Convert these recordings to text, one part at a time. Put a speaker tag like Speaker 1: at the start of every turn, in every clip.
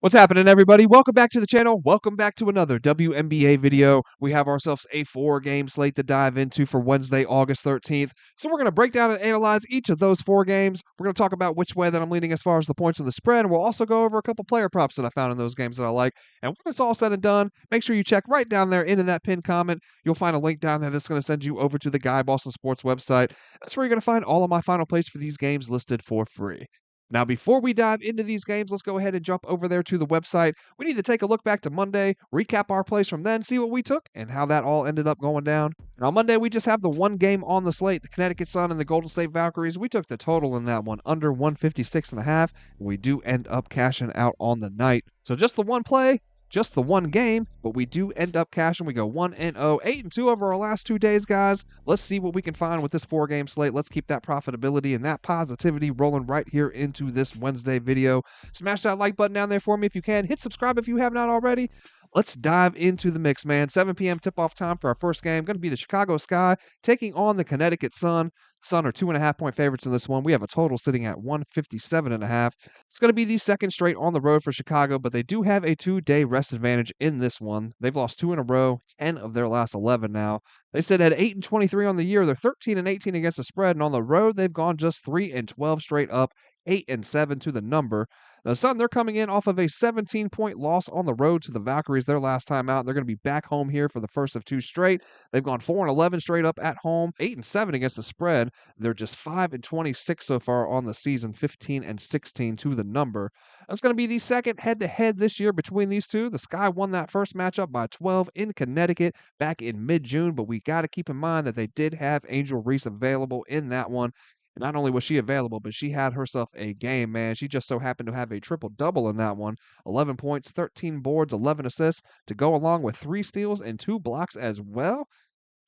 Speaker 1: What's happening, everybody? Welcome back to the channel. Welcome back to another WNBA video. We have ourselves a 4-game slate to dive into for Wednesday, August 13th. So we're going to break down and analyze each of those 4 games. We're going to talk about which way that I'm leaning as far as the points of the spread, and we'll also go over a couple player props that I found in those games that I like. And when it's all said and done, make sure you check right down there in that pinned comment. You'll find a link down there that's going to send you over to the Guy Boston Sports website. That's where you're going to find all of my final plays for these games listed for free. Now, before we dive into these games, let's go ahead and jump over there to the website. We need to take a look back to Monday, recap our plays from then, see what we took, and how that all ended up going down. And on Monday, we just have the one game on the slate, the Connecticut Sun and the Golden State Valkyries. We took the total in that one, under 156.5, and we do end up cashing out on the night. So just the one play, just the one game, but we do end up cashing. We go 1-0, 8-2 over our last 2 days, guys. Let's see what we can find with this 4-game slate. Let's keep that profitability and that positivity rolling right here into this Wednesday video. Smash that like button down there for me if you can. Hit subscribe if you have not already. Let's dive into the mix, man. 7 p.m. tip-off time for our first game. Going to be the Chicago Sky taking on the Connecticut Sun. Sun are 2.5-point favorites in this one. We have a total sitting at 157.5. It's going to be the second straight on the road for Chicago, but they do have a 2-day rest advantage in this one. They've lost 2 in a row, 10 of their last 11 now. They sit at 8-23 on the year. They're 13-18 against the spread, and on the road, they've gone just 3-12 straight up, 8-7 to the number. The Sun, they're coming in off of a 17-point loss on the road to the Valkyries their last time out. They're going to be back home here for the first of 2 straight. They've gone 4-11 straight up at home, 8-7 against the spread. They're just 5-26 so far on the season, 15-16 to the number. That's going to be the second head-to-head this year between these two. The Sky won that first matchup by 12 in Connecticut back in mid-June, but we got to keep in mind that they did have Angel Reese available in that one. Not only was she available, but she had herself a game, man. She just so happened to have a triple-double in that one. 11 points, 13 boards, 11 assists to go along with 3 steals and 2 blocks as well.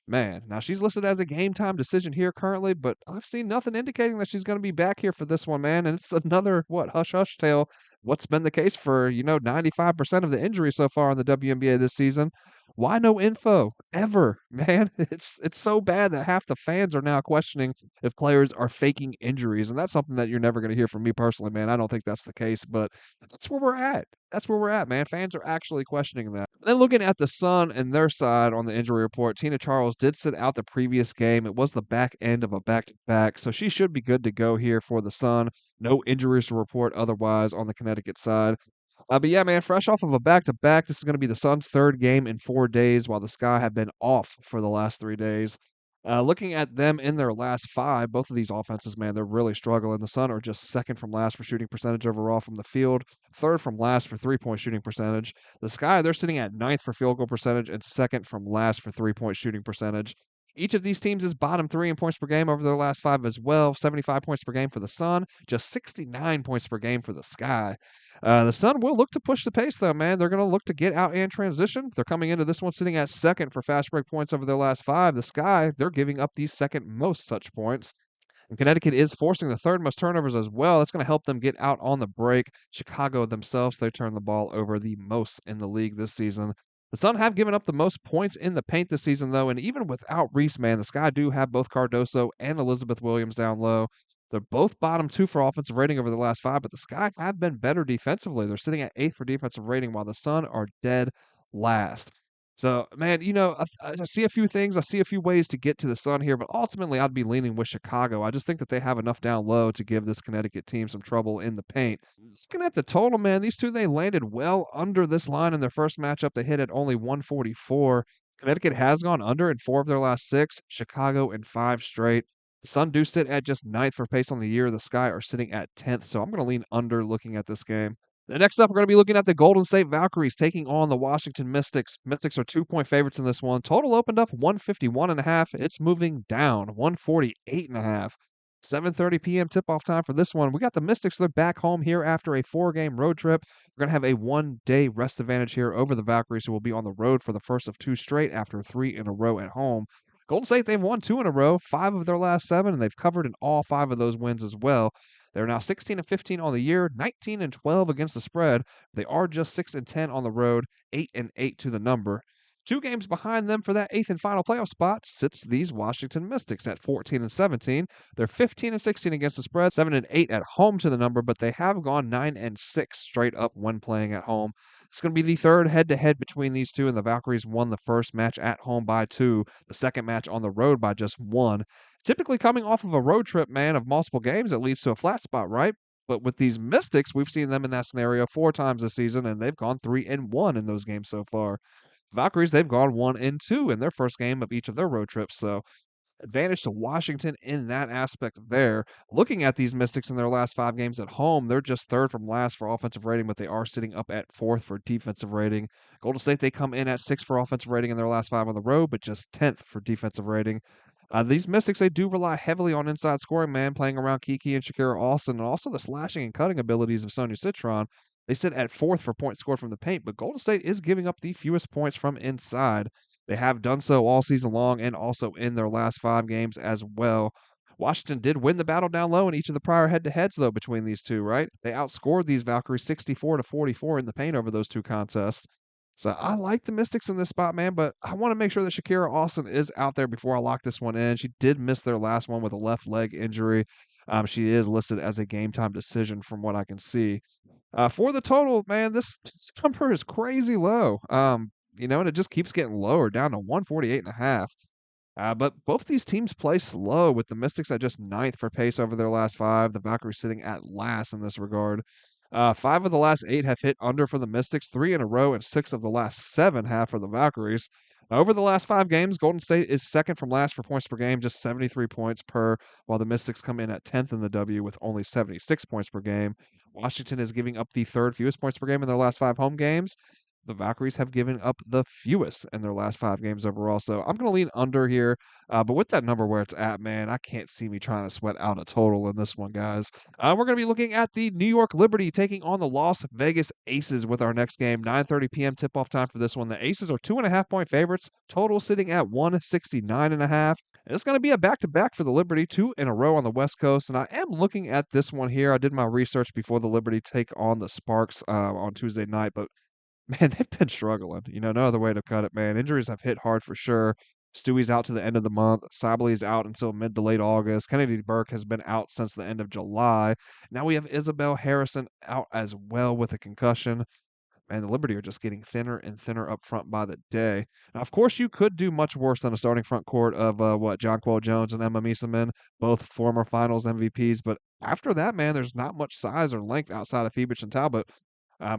Speaker 1: Man, now she's listed as a game time decision here currently, but I've seen nothing indicating that she's going to be back here for this one, man. And it's another, hush hush tale. What's been the case for, 95% of the injuries so far in the WNBA this season. Why no info ever, man? It's so bad that half the fans are now questioning if players are faking injuries, and that's something that you're never going to hear from me personally, man. I don't think that's the case, but that's where we're at. That's where we're at, man. Fans are actually questioning that. Then looking at the Sun and their side on the injury report, Tina Charles did sit out the previous game. It was the back end of a back-to-back, so she should be good to go here for the Sun. No injuries to report otherwise on the Connecticut side. But yeah, man, fresh off of a back-to-back, this is going to be the Suns' third game in 4 days, while the Sky have been off for the last 3 days. Looking at them in their last 5, both of these offenses, man, they're really struggling. The Sun are just second from last for shooting percentage overall from the field, third from last for three-point shooting percentage. The Sky, they're sitting at ninth for field goal percentage and second from last for three-point shooting percentage. Each of these teams is bottom 3 in points per game over their last 5 as well. 75 points per game for the Sun, just 69 points per game for the Sky. The Sun will look to push the pace, though, man. They're going to look to get out and transition. They're coming into this one sitting at second for fast break points over their last 5. The Sky, they're giving up the second most such points. And Connecticut is forcing the third most turnovers as well. That's going to help them get out on the break. Chicago themselves, they turn the ball over the most in the league this season. The Sun have given up the most points in the paint this season, though, and even without Reese, man, the Sky do have both Cardoso and Elizabeth Williams down low. They're both bottom 2 for offensive rating over the last 5, but the Sky have been better defensively. They're sitting at 8th for defensive rating, while the Sun are dead last. So, man, I see a few things. I see a few ways to get to the Sun here, but ultimately I'd be leaning with Chicago. I just think that they have enough down low to give this Connecticut team some trouble in the paint. Looking at the total, man, these two, they landed well under this line in their first matchup. They hit at only 144. Connecticut has gone under in 4 of their last 6, Chicago in 5 straight. The Sun do sit at just ninth for pace on the year. The Sky are sitting at 10th, so I'm going to lean under looking at this game. Next up, we're going to be looking at the Golden State Valkyries taking on the Washington Mystics. Mystics are 2-point favorites in this one. Total opened up 151.5. It's moving down 148.5. 7:30 p.m. tip-off time for this one. We got the Mystics. They're back home here after a 4-game road trip. We're going to have a 1-day rest advantage here over the Valkyries, who will be on the road for the first of 2 straight after 3 in a row at home. Golden State, they've won 2 in a row, 5 of their last 7, and they've covered in all 5 of those wins as well. They're now 16-15 on the year, 19-12 against the spread. They are just 6-10 on the road, 8-8 to the number. 2 games behind them for that 8th and final playoff spot sits these Washington Mystics at 14 and 17. They're 15 and 16 against the spread, 7 and 8 at home to the number, but they have gone 9 and 6 straight up when playing at home. It's going to be the third head-to-head between these two, and the Valkyries won the first match at home by 2, the second match on the road by just 1. Typically coming off of a road trip, man, of multiple games, it leads to a flat spot, right? But with these Mystics, we've seen them in that scenario 4 times this season, and they've gone 3 and 1 in those games so far. Valkyries, they've gone 1 and 2 in their first game of each of their road trips. So advantage to Washington in that aspect there. Looking at these Mystics in their last 5 games at home, they're just third from last for offensive rating, but they are sitting up at fourth for defensive rating. Golden State, they come in at 6th for offensive rating in their last 5 on the road, but just 10th for defensive rating. These Mystics, they do rely heavily on inside scoring, man, playing around Kiki and Shakira Austin, and also the slashing and cutting abilities of Sonia Citron. They sit at 4th for points scored from the paint, but Golden State is giving up the fewest points from inside. They have done so all season long and also in their last 5 games as well. Washington did win the battle down low in each of the prior head-to-heads, though, between these two, right? They outscored these Valkyries 64 to 44 in the paint over those 2 contests. So I like the Mystics in this spot, man, but I want to make sure that Shakira Austin is out there before I lock this one in. She did miss their last one with a left leg injury. She is listed as a game time decision from what I can see. For the total, man, this number is crazy low. And it just keeps getting lower down to 148.5. But both these teams play slow, with the Mystics at just 9th for pace over their last 5. The Valkyries sitting at last in this regard. 5 of the last 8 have hit under for the Mystics, 3 in a row, and 6 of the last 7 have for the Valkyries. Over the last 5 games, Golden State is second from last for points per game, just 73 points per, while the Mystics come in at 10th in the W with only 76 points per game. Washington is giving up the third fewest points per game in their last 5 home games. The Valkyries have given up the fewest in their last 5 games overall. So I'm going to lean under here. But with that number where it's at, man, I can't see me trying to sweat out a total in this one, guys. We're going to be looking at the New York Liberty taking on the Las Vegas Aces with our next game. 9:30 p.m. tip-off time for this one. The Aces are 2.5-point favorites. Total sitting at 169.5. It's going to be a back-to-back for the Liberty, 2 in a row on the West Coast. And I am looking at this one here. I did my research before the Liberty take on the Sparks on Tuesday night, but man, they've been struggling. No other way to cut it, man. Injuries have hit hard for sure. Stewie's out to the end of the month. Sibley's out until mid to late August. Kennedy Burke has been out since the end of July. Now we have Isabel Harrison out as well with a concussion. Man, the Liberty are just getting thinner and thinner up front by the day. Now, of course, you could do much worse than a starting front court of Jonquel Jones and Emma Mieseman, both former Finals MVPs. But after that, man, there's not much size or length outside of Phoebus and Talbot.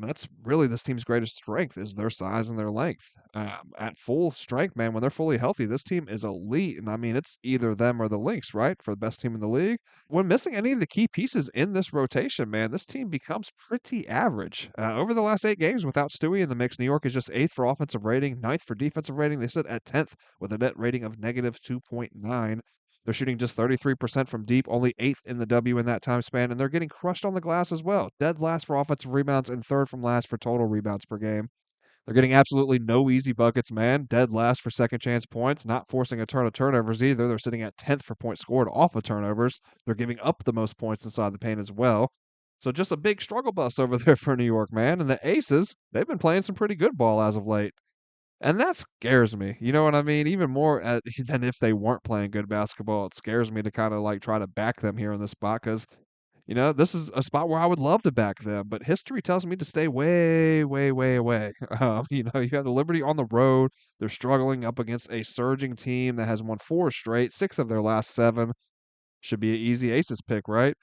Speaker 1: That's really this team's greatest strength is their size and their length. At full strength, man, when they're fully healthy, this team is elite. And I mean, it's either them or the Lynx, right, for the best team in the league. When missing any of the key pieces in this rotation, man, this team becomes pretty average. Over the last 8 games without Stewie in the mix, New York is just 8th for offensive rating, 9th for defensive rating. They sit at 10th with a net rating of negative 2.9. They're shooting just 33% from deep, only 8th in the W in that time span, and they're getting crushed on the glass as well. Dead last for offensive rebounds and third from last for total rebounds per game. They're getting absolutely no easy buckets, man. Dead last for second chance points, not forcing a ton of turnovers either. They're sitting at 10th for points scored off of turnovers. They're giving up the most points inside the paint as well. So just a big struggle bus over there for New York, man. And the Aces, they've been playing some pretty good ball as of late. And that scares me, you know what I mean? Even more than if they weren't playing good basketball, it scares me to kinda, like, try to back them here in this spot because this is a spot where I would love to back them, but history tells me to stay way, way, way away. You have the Liberty on the road. They're struggling up against a surging team that has won 4 straight, 6 of their last 7. Should be an easy Aces pick, right?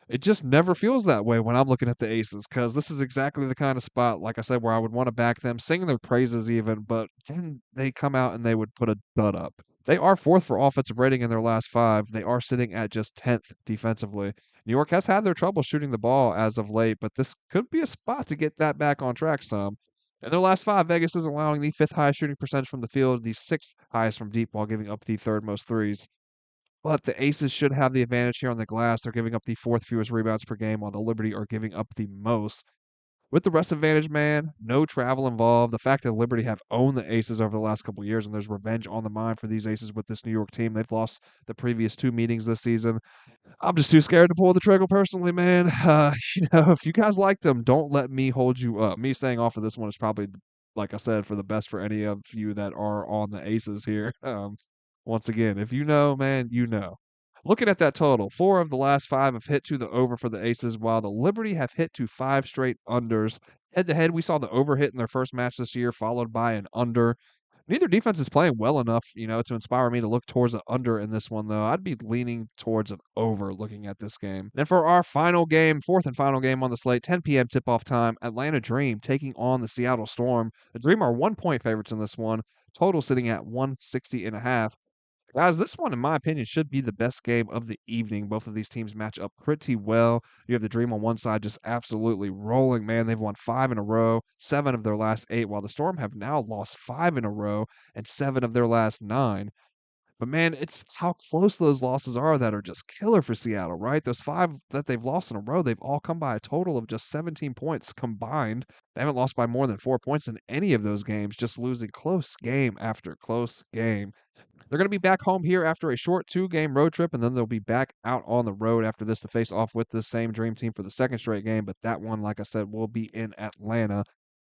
Speaker 1: It just never feels that way when I'm looking at the Aces, because this is exactly the kind of spot, like I said, where I would wanna back them, sing their praises even, but then they come out and they would put a dud up. They are 4th for offensive rating in their last 5. They are sitting at just 10th defensively. New York has had their trouble shooting the ball as of late, but this could be a spot to get that back on track some. In their last 5, Vegas is allowing the 5th highest shooting percentage from the field, the 6th highest from deep, while giving up the 3rd most threes. But the Aces should have the advantage here on the glass. They're giving up the 4th fewest rebounds per game, while the Liberty are giving up the most. With the rest advantage, man, no travel involved. The fact that Liberty have owned the Aces over the last couple of years, and there's revenge on the mind for these Aces with this New York team. They've lost the previous 2 meetings this season. I'm just too scared to pull the trigger personally, man. If you guys like them, don't let me hold you up. Me staying off of this one is probably like I said, for the best for any of you that are on the aces here. Once again, if you know, man, you know. Looking at that total, 4 of the last 5 have hit to the over for the aces, while the Liberty have hit to 5 straight unders. Head to head, we saw the over hit in their first match this year, followed by an under. Neither defense is playing well enough, to inspire me to look towards the under in this one, though. I'd be leaning towards an over looking at this game. And for our final game, fourth and final game on the slate, 10 p.m. tip-off time, Atlanta Dream taking on the Seattle Storm. The Dream are 1-point favorites in this one, total sitting at 160.5. Guys, this one, in my opinion, should be the best game of the evening. Both of these teams match up pretty well. You have the Dream on one side just absolutely rolling, man. They've won 5 in a row, 7 of their last 8, while the Storm have now lost 5 in a row and 7 of their last 9. But man, it's how close those losses are that are just killer for Seattle, right? Those 5 that they've lost in a row, they've all come by a total of just 17 points combined. They haven't lost by more than 4 points in any of those games, just losing close game after close game. They're going to be back home here after a short 2-game road trip, and then they'll be back out on the road after this to face off with the same Dream team for the second straight game. But that one, like I said, will be in Atlanta.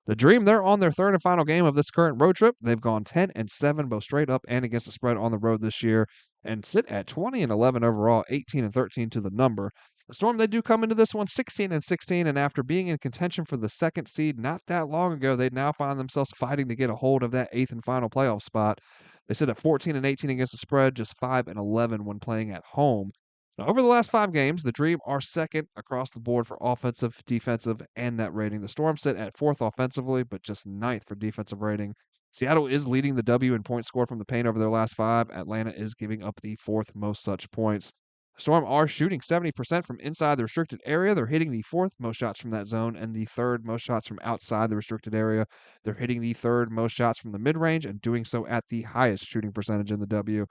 Speaker 1: The Dream, they're on their third and final game of this current road trip. They've gone 10-7, both straight up and against the spread on the road this year, and sit at 20-11 overall, 18-13 to the number. The Storm, they do come into this one 16-16, and after being in contention for the second seed not that long ago, they now find themselves fighting to get a hold of that eighth and final playoff spot. They sit at 14-18 against the spread, just 5-11 when playing at home. Now, over the last 5 games, the Dream are second across the board for offensive, defensive, and net rating. The Storm sit at 4th offensively, but just ninth for defensive rating. Seattle is leading the W in points scored from the paint over their last 5. Atlanta is giving up the 4th most such points. The Storm are shooting 70% from inside the restricted area. They're hitting the 4th most shots from that zone and the 3rd most shots from outside the restricted area. They're hitting the 3rd most shots from the mid-range and doing so at the highest shooting percentage in the W.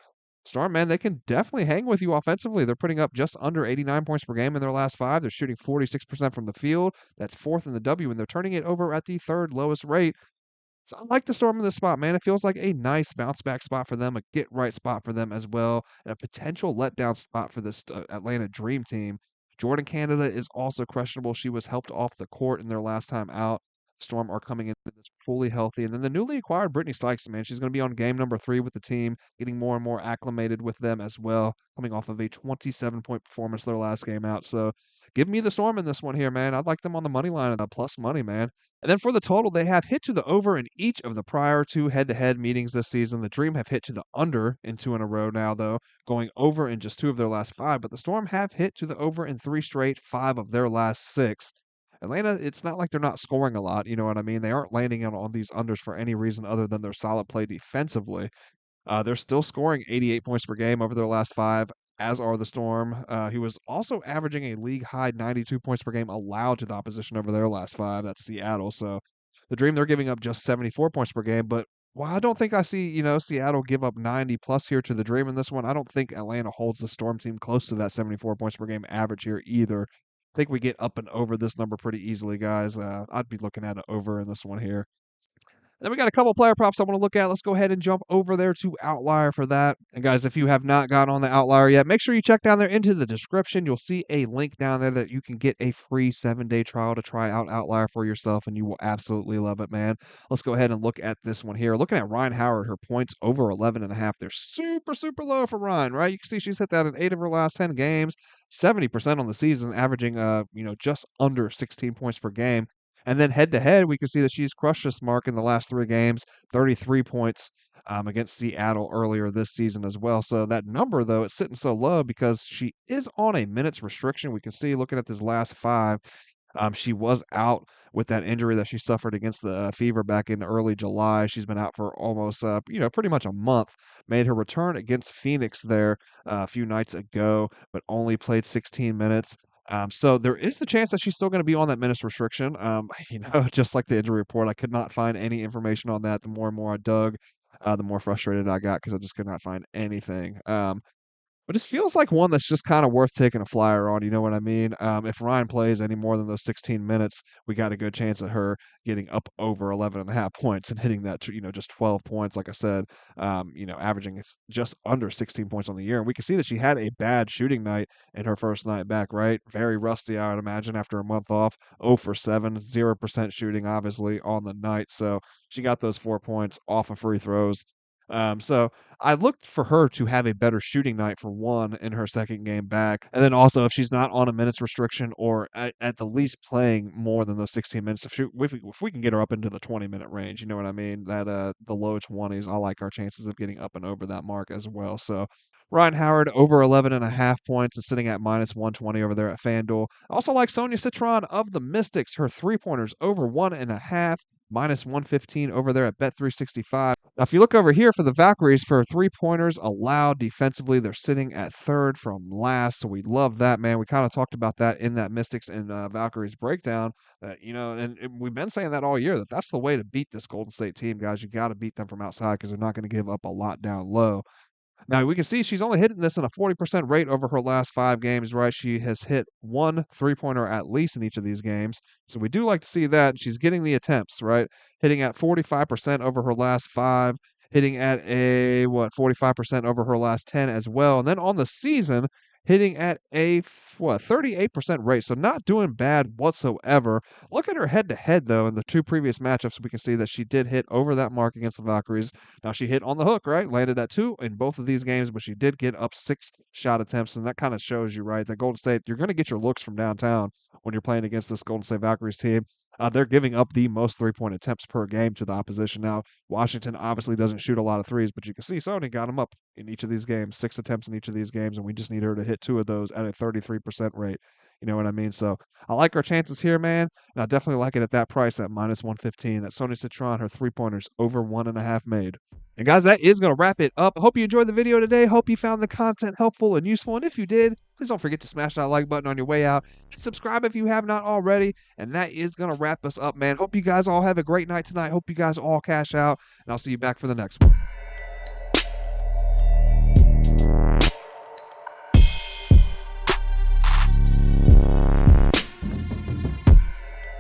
Speaker 1: Storm, man, they can definitely hang with you offensively. They're putting up just under 89 points per game in their last 5. They're shooting 46% from the field. That's 4th in the W, and they're turning it over at the 3rd lowest rate. So I like the Storm in this spot, man. It feels like a nice bounce back spot for them, a get right spot for them as well, and a potential letdown spot for this Atlanta Dream team. Jordan Canada is also questionable. She was helped off the court in their last time out. Storm are coming in this fully healthy. And then the newly acquired Brittany Sykes, man, she's going to be on game number 3 with the team, getting more and more acclimated with them as well, coming off of a 27-point performance their last game out. So give me the Storm in this one here, man. I'd like them on the money line and the plus money, man. And then for the total, they have hit to the over in each of the prior 2 head-to-head meetings this season. The Dream have hit to the under in 2 in a row now, though, going over in just 2 of their last 5. But the Storm have hit to the over in 3 straight, 5 of their last 6. Atlanta, it's not like they're not scoring a lot, you know what I mean? They aren't landing on these unders for any reason other than their solid play defensively. They're still scoring 88 points per game over their last 5, as are the Storm, who was also averaging a league-high 92 points per game allowed to the opposition over their last 5. That's Seattle. So the Dream, they're giving up just 74 points per game. But while I don't think I see, Seattle give up 90 plus here to the Dream in this one, I don't think Atlanta holds the Storm team close to that 74 points per game average here either. I think we get up and over this number pretty easily, guys. I'd be looking at it over in this one here. Then we got a couple player props I want to look at. Let's go ahead and jump over there to Outlier for that. And guys, if you have not gotten on the Outlier yet, make sure you check down there into the description. You'll see a link down there that you can get a free 7-day trial to try out Outlier for yourself, and you will absolutely love it, man. Let's go ahead and look at this one here. Looking at Ryan Howard, her points over 11.5. They're super, super low for Ryan, right? You can see she's hit that in 8 of her last 10 games, 70% on the season, averaging, just under 16 points per game. And then head-to-head, we can see that she's crushed this mark in the last 3 games, 33 points against Seattle earlier this season as well. So that number, though, it's sitting so low because she is on a minutes restriction. We can see looking at this last 5, she was out with that injury that she suffered against the Fever back in early July. She's been out for almost, pretty much a month. Made her return against Phoenix there a few nights ago, but only played 16 minutes. So there is the chance that she's still going to be on that minutes restriction. Just like the injury report, I could not find any information on that. The more and more I dug, the more frustrated I got because I just could not find anything. But it feels like one that's just kinda worth taking a flyer on, you know what I mean? If Ryan plays any more than those 16 minutes, we got a good chance of her getting up over 11.5 points and hitting that just 12 points, like I said, averaging just under 16 points on the year, and we can see that she had a bad shooting night in her first night back, right? Very rusty, I would imagine, after a month off, 0 for 7, 0% shooting, obviously, on the night, so she got those 4 points off of free throws. So I looked for her to have a better shooting night for one in her second game back. And then also, if she's not on a minutes restriction or at the least playing more than those 16 minutes, if we can get her up into the 20-minute range, you know what I mean? That the low 20s, I like our chances of getting up and over that mark as well. So Ryan Howard over 11.5 points is sitting at minus 120 over there at FanDuel. I also like Sonia Citron of the Mystics, her 3-pointers over 1.5. Minus 115 over there at Bet365. Now, if you look over here for the Valkyries for 3-pointers allowed defensively, they're sitting at third from last. So we love that, man. We kind of talked about that in that Mystics and Valkyries breakdown. And we've been saying that all year that that's the way to beat this Golden State team, guys. You got to beat them from outside because they're not going to give up a lot down low. Now we can see she's only hitting this in a 40% rate over her last 5 games, right? She has hit one 3-pointer at least in each of these games. So we do like to see that. She's getting the attempts, right? Hitting at 45% over her last 5, hitting at 45% over her last 10 as well. And then on the season, hitting at a 38% rate. So not doing bad whatsoever. Look at her head to head though in the 2 previous matchups. We can see that she did hit over that mark against the Valkyries. Now she hit on the hook, right? Landed at 2 in both of these games, but she did get up 6 shot attempts, and that kind of shows you, right, that Golden State, you're going to get your looks from downtown when you're playing against this Golden State Valkyries team. They're giving up the most 3-point attempts per game to the opposition. Now, Washington obviously doesn't shoot a lot of threes, but you can see Sony got them up in each of these games, 6 attempts in each of these games, and we just need her to hit 2 of those at a 33% rate. You know what I mean? So I like our chances here, man. And I definitely like it at that price at minus 115. That Sony Citron, her 3-pointers over 1.5 made. And guys, that is going to wrap it up. Hope you enjoyed the video today. Hope you found the content helpful and useful. And if you did, please don't forget to smash that like button on your way out and subscribe if you have not already. And that is going to wrap us up, man. Hope you guys all have a great night tonight. Hope you guys all cash out. And I'll see you back for the next one.